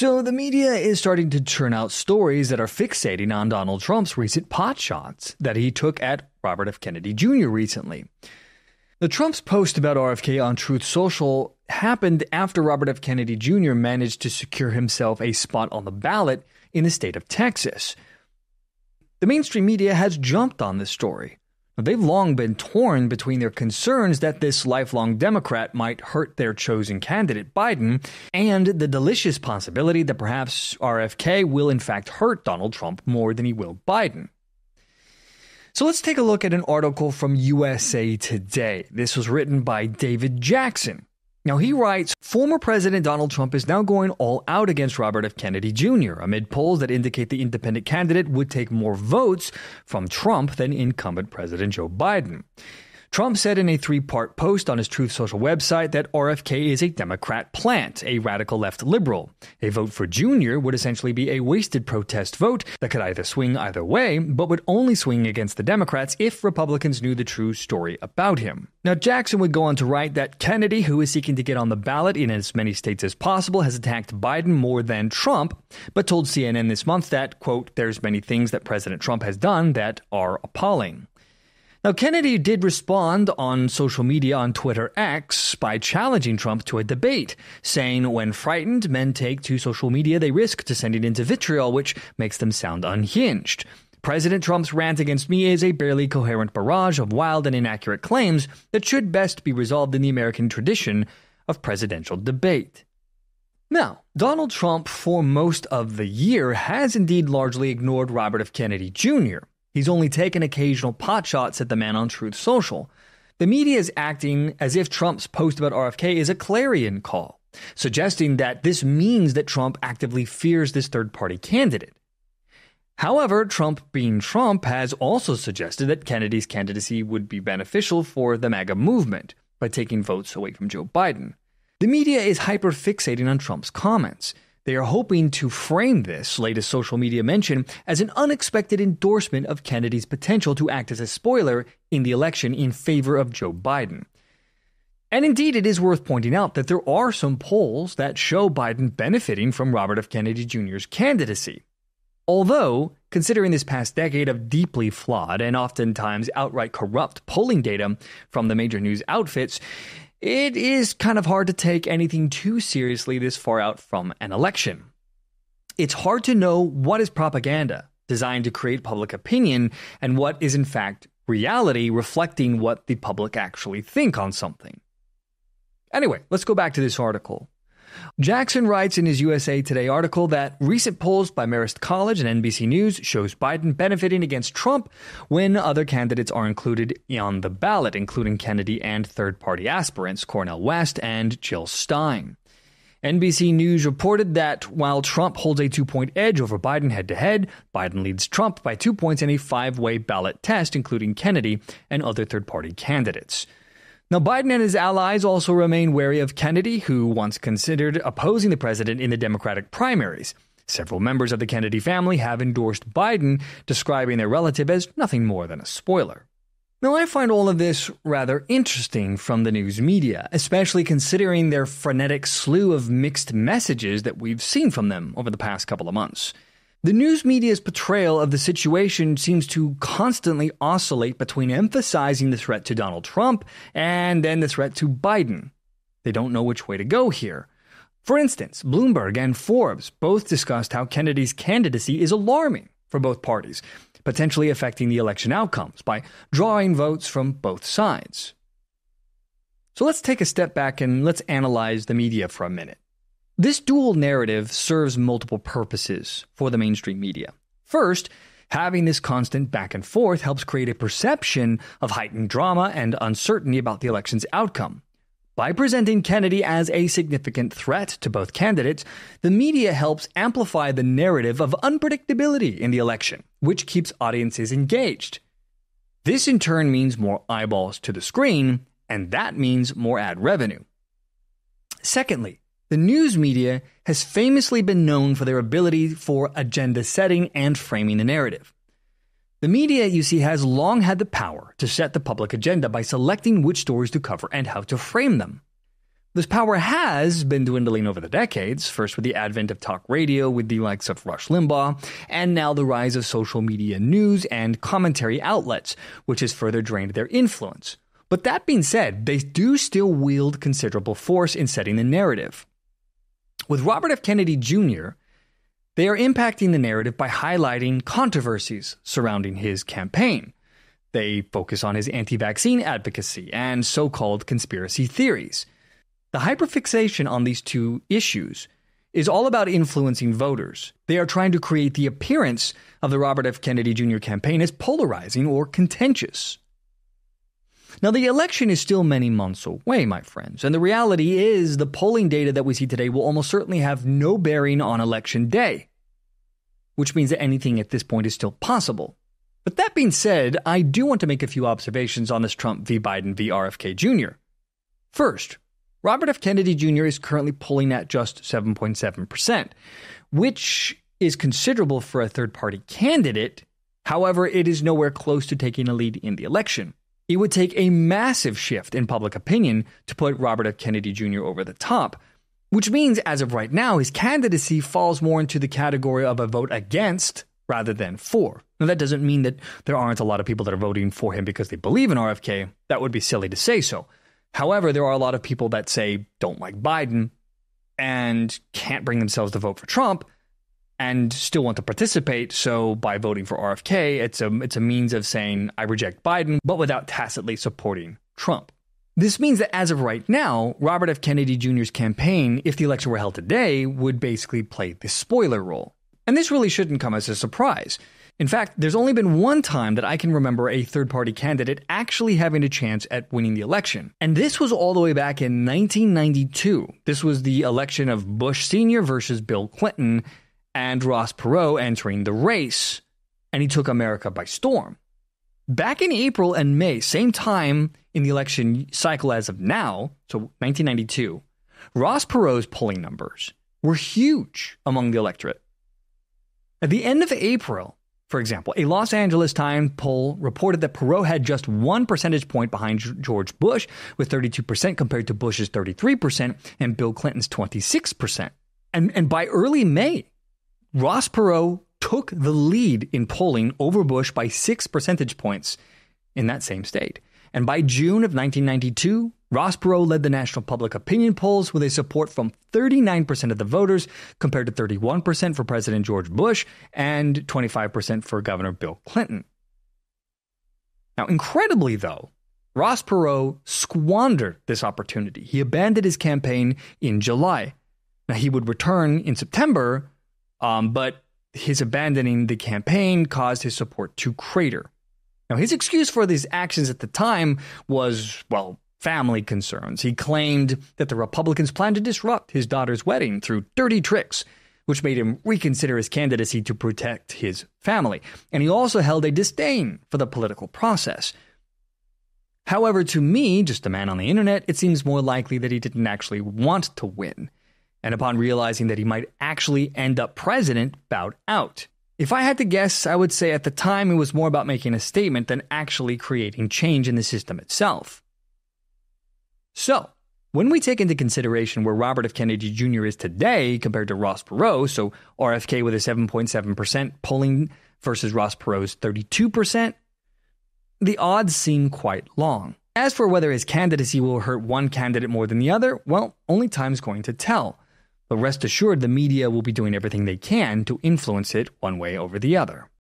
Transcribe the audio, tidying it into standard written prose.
So the media is starting to churn out stories that are fixating on Donald Trump's recent potshots that he took at Robert F. Kennedy Jr. recently. The Trump's post about RFK on Truth Social happened after Robert F. Kennedy Jr. managed to secure himself a spot on the ballot in the state of Texas. The mainstream media has jumped on this story. They've long been torn between their concerns that this lifelong Democrat might hurt their chosen candidate, Biden, and the delicious possibility that perhaps RFK will in fact hurt Donald Trump more than he will Biden. So let's take a look at an article from USA Today. This was written by David Jackson. Now, he writes, former President Donald Trump is now going all out against Robert F. Kennedy Jr. amid polls that indicate the independent candidate would take more votes from Trump than incumbent President Joe Biden. Trump said in a 3-part post on his Truth Social website that RFK is a Democrat plant, a radical left liberal. A vote for Jr. would essentially be a wasted protest vote that could either swing either way, but would only swing against the Democrats if Republicans knew the true story about him. Now, Jackson would go on to write that Kennedy, who is seeking to get on the ballot in as many states as possible, has attacked Biden more than Trump, but told CNN this month that, quote, there's many things that President Trump has done that are appalling. Now, Kennedy did respond on social media on Twitter X by challenging Trump to a debate, saying when frightened, men take to social media they risk descending into vitriol, which makes them sound unhinged. President Trump's rant against me is a barely coherent barrage of wild and inaccurate claims that should best be resolved in the American tradition of presidential debate. Now, Donald Trump, for most of the year, has indeed largely ignored Robert F. Kennedy Jr. He's only taken occasional potshots at the man on Truth Social. The media is acting as if Trump's post about RFK is a clarion call, suggesting that this means that Trump actively fears this third-party candidate. However, Trump being Trump has also suggested that Kennedy's candidacy would be beneficial for the MAGA movement by taking votes away from Joe Biden. The media is hyper-fixating on Trump's comments. They are hoping to frame this latest social media mention as an unexpected endorsement of Kennedy's potential to act as a spoiler in the election in favor of Joe Biden. And indeed, it is worth pointing out that there are some polls that show Biden benefiting from Robert F. Kennedy Jr.'s candidacy. Although, considering this past decade of deeply flawed and oftentimes outright corrupt polling data from the major news outfits, it is kind of hard to take anything too seriously this far out from an election. It's hard to know what is propaganda designed to create public opinion and what is in fact reality reflecting what the public actually think on something. Anyway, let's go back to this article. Jackson writes in his USA Today article that recent polls by Marist College and NBC News shows Biden benefiting against Trump when other candidates are included on the ballot, including Kennedy and third-party aspirants Cornel West and Jill Stein. NBC News reported that while Trump holds a 2-point edge over Biden head-to-head, Biden leads Trump by 2 points in a 5-way ballot test, including Kennedy and other third-party candidates. Now, Biden and his allies also remain wary of Kennedy, who once considered opposing the president in the Democratic primaries. Several members of the Kennedy family have endorsed Biden, describing their relative as nothing more than a spoiler. Now, I find all of this rather interesting from the news media, especially considering their frenetic slew of mixed messages that we've seen from them over the past couple of months. The news media's portrayal of the situation seems to constantly oscillate between emphasizing the threat to Donald Trump and then the threat to Biden. They don't know which way to go here. For instance, Bloomberg and Forbes both discussed how Kennedy's candidacy is alarming for both parties, potentially affecting the election outcomes by drawing votes from both sides. So let's take a step back and let's analyze the media for a minute. This dual narrative serves multiple purposes for the mainstream media. First, having this constant back and forth helps create a perception of heightened drama and uncertainty about the election's outcome. By presenting Kennedy as a significant threat to both candidates, the media helps amplify the narrative of unpredictability in the election, which keeps audiences engaged. This in turn means more eyeballs to the screen, and that means more ad revenue. Secondly, the news media has famously been known for their ability for agenda setting and framing the narrative. The media, you see, has long had the power to set the public agenda by selecting which stories to cover and how to frame them. This power has been dwindling over the decades, first with the advent of talk radio with the likes of Rush Limbaugh, and now the rise of social media news and commentary outlets, which has further drained their influence. But that being said, they do still wield considerable force in setting the narrative. With Robert F. Kennedy Jr., they are impacting the narrative by highlighting controversies surrounding his campaign. They focus on his anti-vaccine advocacy and so-called conspiracy theories. The hyperfixation on these two issues is all about influencing voters. They are trying to create the appearance of the Robert F. Kennedy Jr. campaign as polarizing or contentious. Now, the election is still many months away, my friends, and the reality is the polling data that we see today will almost certainly have no bearing on Election Day, which means that anything at this point is still possible. But that being said, I do want to make a few observations on this Trump v. Biden v. RFK Jr. First, Robert F. Kennedy Jr. is currently polling at just 7.7%, which is considerable for a third-party candidate. However, it is nowhere close to taking a lead in the election. It would take a massive shift in public opinion to put Robert F. Kennedy Jr. over the top, which means, as of right now, his candidacy falls more into the category of a vote against rather than for. Now, that doesn't mean that there aren't a lot of people that are voting for him because they believe in RFK. That would be silly to say so. However, there are a lot of people that say don't like Biden and can't bring themselves to vote for Trump and still want to participate. So by voting for RFK, it's a means of saying I reject Biden, but without tacitly supporting Trump. This means that as of right now, Robert F. Kennedy Jr.'s campaign, if the election were held today, would basically play the spoiler role. And this really shouldn't come as a surprise. In fact, there's only been one time that I can remember a third-party candidate actually having a chance at winning the election. And this was all the way back in 1992. This was the election of Bush Sr. versus Bill Clinton and Ross Perot entering the race. And he took America by storm. Back in April and May, same time in the election cycle as of now, so 1992, Ross Perot's polling numbers were huge among the electorate. At the end of April, for example, a Los Angeles Times poll reported that Perot had just 1 percentage point behind George Bush, with 32% compared to Bush's 33% and Bill Clinton's 26%. And by early May, Ross Perot took the lead in polling over Bush by 6 percentage points in that same state. And by June of 1992, Ross Perot led the national public opinion polls with a support from 39% of the voters compared to 31% for President George Bush and 25% for Governor Bill Clinton. Now, incredibly, though, Ross Perot squandered this opportunity. He abandoned his campaign in July. Now, he would return in September, but his abandoning the campaign caused his support to crater. Now, his excuse for these actions at the time was, well, family concerns. He claimed that the Republicans planned to disrupt his daughter's wedding through dirty tricks, which made him reconsider his candidacy to protect his family. And he also held a disdain for the political process. However, to me, just a man on the internet, it seems more likely that he didn't actually want to win. And upon realizing that he might actually end up president, bowed out. If I had to guess, I would say at the time it was more about making a statement than actually creating change in the system itself. So, when we take into consideration where Robert F. Kennedy Jr. is today compared to Ross Perot, so RFK with a 7.7% polling versus Ross Perot's 32%, the odds seem quite long. As for whether his candidacy will hurt one candidate more than the other, well, only time's going to tell. But rest assured, the media will be doing everything they can to influence it one way over the other.